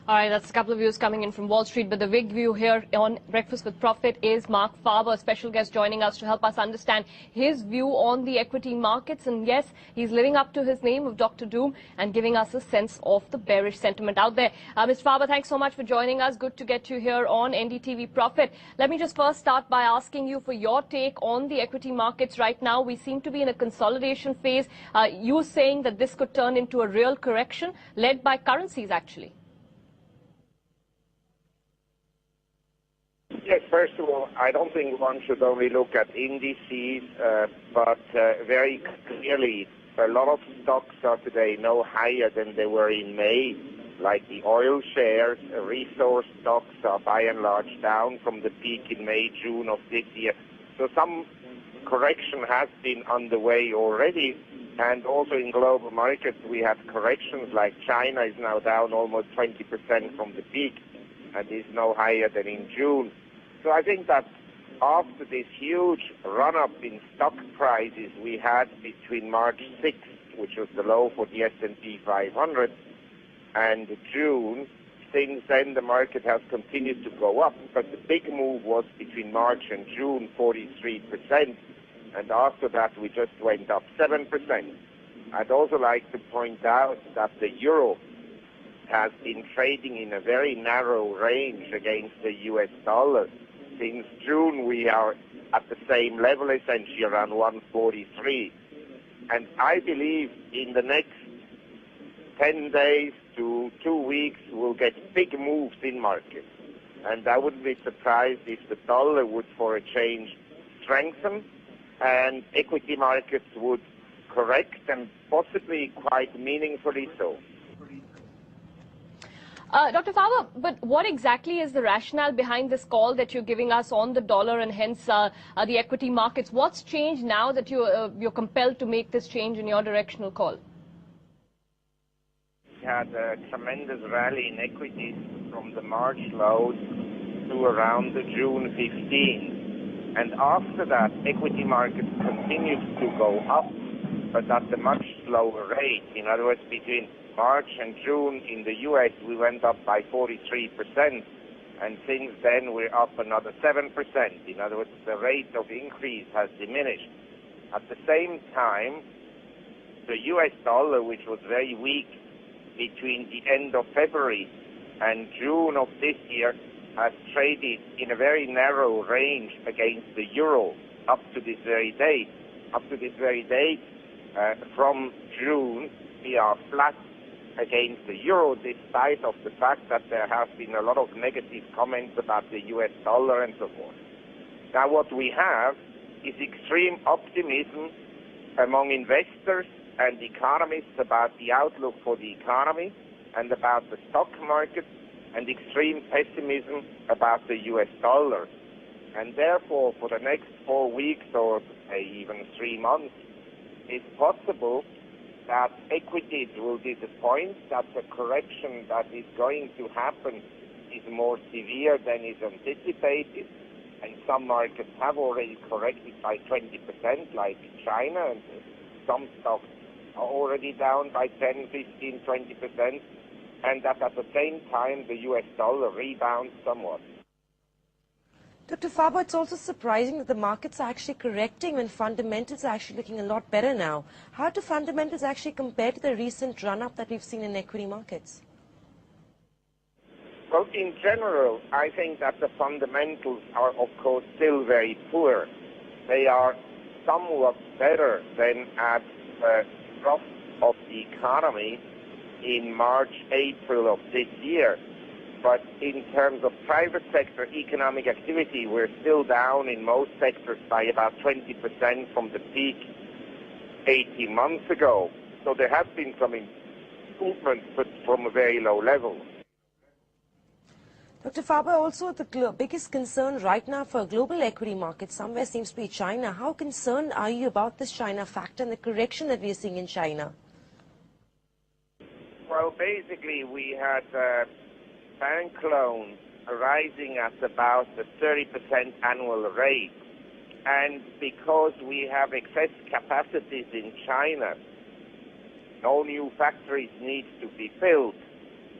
All right, that's a couple of views coming in from Wall Street, but the big view here on Breakfast with Profit is Marc Faber, a special guest joining us to help us understand his view on the equity markets. And yes, he's living up to his name of Dr. Doom and giving us a sense of the bearish sentiment out there. Mr. Faber, thanks so much for joining us. Good to get you here on NDTV Profit. Let me just first start by asking you for your take on the equity markets right now. We seem to be in a consolidation phase. You saying that this could turn into a real correction led by currencies, actually. Yes, first of all, I don't think one should only look at indices, but very clearly a lot of stocks are today no higher than they were in May, like the oil shares. Resource stocks are by and large down from the peak in May, June of this year. So some correction has been underway already, and also in global markets we have corrections, like China is now down almost 20% from the peak and is no higher than in June. So I think that after this huge run-up in stock prices we had between March 6th, which was the low for the S&P 500, and June, since then the market has continued to go up. But the big move was between March and June, 43%, and after that we just went up 7%. I'd also like to point out that the euro has been trading in a very narrow range against the US dollar. Since June, we are at the same level, essentially around 143. And I believe in the next 10 days to 2 weeks, we'll get big moves in markets. And I wouldn't be surprised if the dollar would, for a change, strengthen, and equity markets would correct, and possibly quite meaningfully so. Dr. Faber, but what exactly is the rationale behind this call that you're giving us on the dollar and hence the equity markets? What's changed now that you're compelled to make this change in your directional call? We had a tremendous rally in equities from the March lows to around the June 15. And after that, equity markets continued to go up, but at a much slower rate. In other words, between March and June in the U.S., we went up by 43%, and since then we're up another 7%. In other words, the rate of increase has diminished. At the same time, the U.S. dollar, which was very weak between the end of February and June of this year, has traded in a very narrow range against the euro up to this very date. Up to this very date, from June, we are flat against the euro, despite of the fact that there have been a lot of negative comments about the US dollar and so forth. Now what we have is extreme optimism among investors and economists about the outlook for the economy and about the stock market, and extreme pessimism about the US dollar. And therefore, for the next 4 weeks or even 3 months, it's possible that equities will disappoint, that the correction that is going to happen is more severe than is anticipated, and some markets have already corrected by 20%, like China, and some stocks are already down by 10, 15, 20%, and that at the same time the US dollar rebounds somewhat. Dr. Faber, it's also surprising that the markets are actually correcting when fundamentals are actually looking a lot better now. How do fundamentals actually compare to the recent run-up that we've seen in equity markets? Well, in general, I think that the fundamentals are, of course, still very poor. They are somewhat better than at the trough of the economy in March, April of this year. But in terms of private sector economic activity, we're still down in most sectors by about 20% from the peak 18 months ago. So there has been some improvement, but from a very low level. Dr. Faber, also the biggest concern right now for global equity markets somewhere seems to be China. How concerned are you about this China factor and the correction that we're seeing in China? Well, basically, we had bank loans rising at about the 30% annual rate. And because we have excess capacities in China, no new factories need to be built.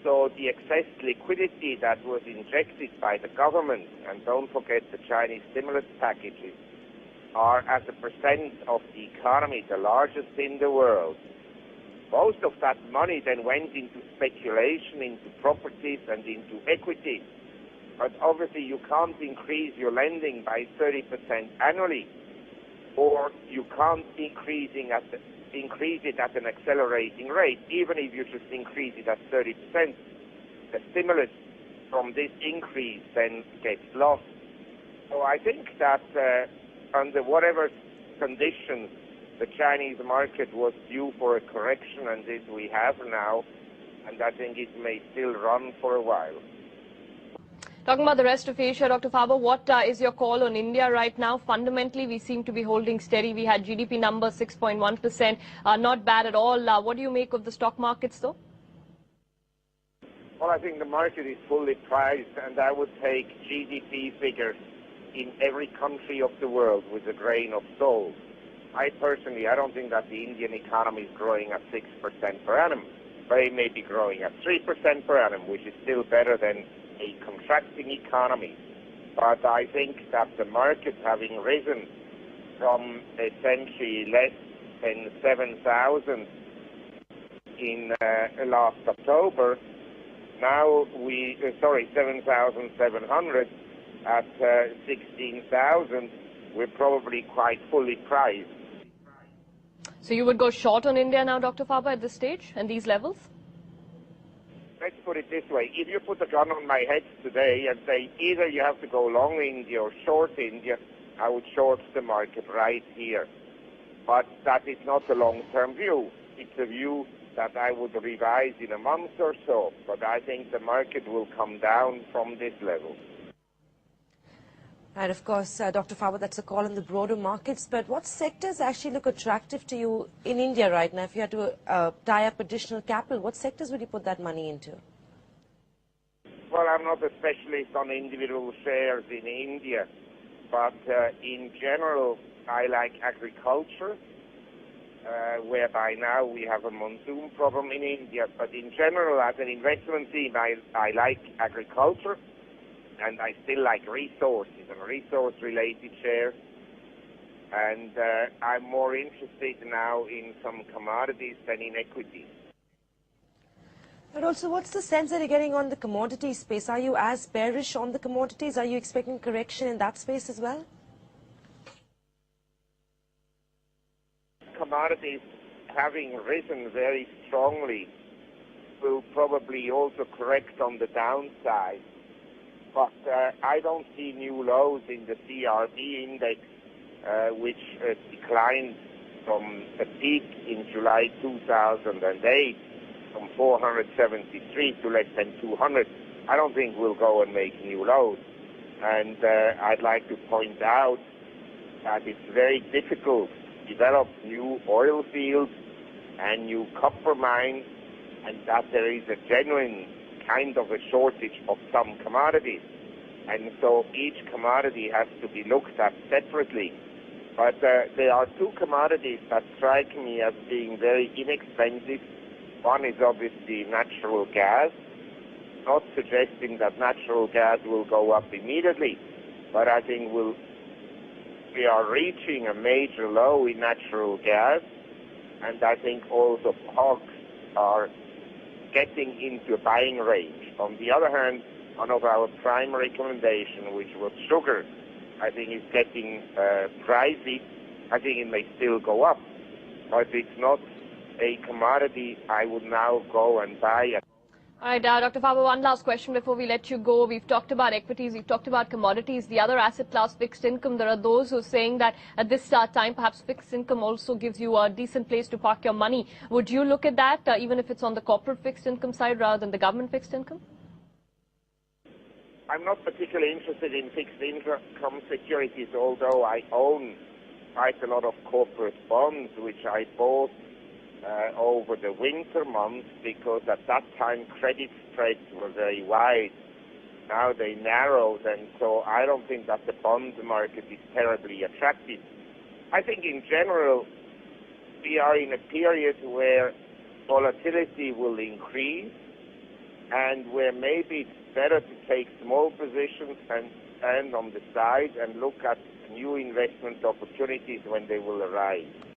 so the excess liquidity that was injected by the government, and don't forget the Chinese stimulus packages, are as a percent of the economy the largest in the world. Most of that money then went into speculation, into properties, and into equities. But obviously you can't increase your lending by 30% annually, or you can't increase it at an accelerating rate. Even if you just increase it at 30%, the stimulus from this increase then gets lost. So I think that under whatever conditions, the Chinese market was due for a correction, and this we have now, and I think it may still run for a while. Talking about the rest of Asia, Dr. Faber, what is your call on India right now? Fundamentally, we seem to be holding steady. We had GDP numbers 6.1%, not bad at all. What do you make of the stock markets, though? Well, I think the market is fully priced, and I would take GDP figures in every country of the world with a grain of salt. I don't think that the Indian economy is growing at 6% per annum, but it may be growing at 3% per annum, which is still better than a contracting economy. But I think that the market, having risen from essentially less than 7,000 in last October, now 7,700 at 16,000, we're probably quite fully priced. So you would go short on India now, Dr. Faber, at this stage and these levels? Let's put it this way. If you put a gun on my head today and say either you have to go long India or short India, I would short the market right here. But that is not a long-term view. It's a view that I would revise in a month or so. But I think the market will come down from this level. And of course, Dr. Faber, that's a call on the broader markets. But what sectors actually look attractive to you in India right now? If you had to tie up additional capital, what sectors would you put that money into? Well, I'm not a specialist on individual shares in India. But in general, I like agriculture, whereby now we have a monsoon problem in India. But in general, as an investment theme, I like agriculture. And I still like resources and resource-related shares. And I'm more interested now in some commodities than in equities. But also, what's the sense that you're getting on the commodity space? Are you as bearish on the commodities? Are you expecting correction in that space as well? Commodities, having risen very strongly, will probably also correct on the downside. But I don't see new lows in the CRB index, which declined from a peak in July 2008 from 473 to less than 200. I don't think we'll go and make new lows. And I'd like to point out that it's very difficult to develop new oil fields and new copper mines, and that there is a genuine kind of a shortage of some commodities. And so each commodity has to be looked at separately. But there are two commodities that strike me as being very inexpensive. One is obviously natural gas, not suggesting that natural gas will go up immediately, but I think we are reaching a major low in natural gas, and I think also hogs are getting into a buying range. On the other hand, one of our prime recommendations, which was sugar, I think is getting pricey. I think it may still go up, but it's not a commodity I would now go and buy. All right, Dr. Faber, one last question before we let you go. We've talked about equities, we've talked about commodities, the other asset class, fixed income. There are those who are saying that at this time, perhaps fixed income also gives you a decent place to park your money. Would you look at that, even if it's on the corporate fixed income side rather than the government fixed income? I'm not particularly interested in fixed income securities, although I own quite a lot of corporate bonds, which I bought over the winter months because at that time credit spreads were very wide. Now they narrowed, and so I don't think that the bond market is terribly attractive. I think in general we are in a period where volatility will increase, and where maybe it's better to take small positions and stand on the side and look at new investment opportunities when they will arise.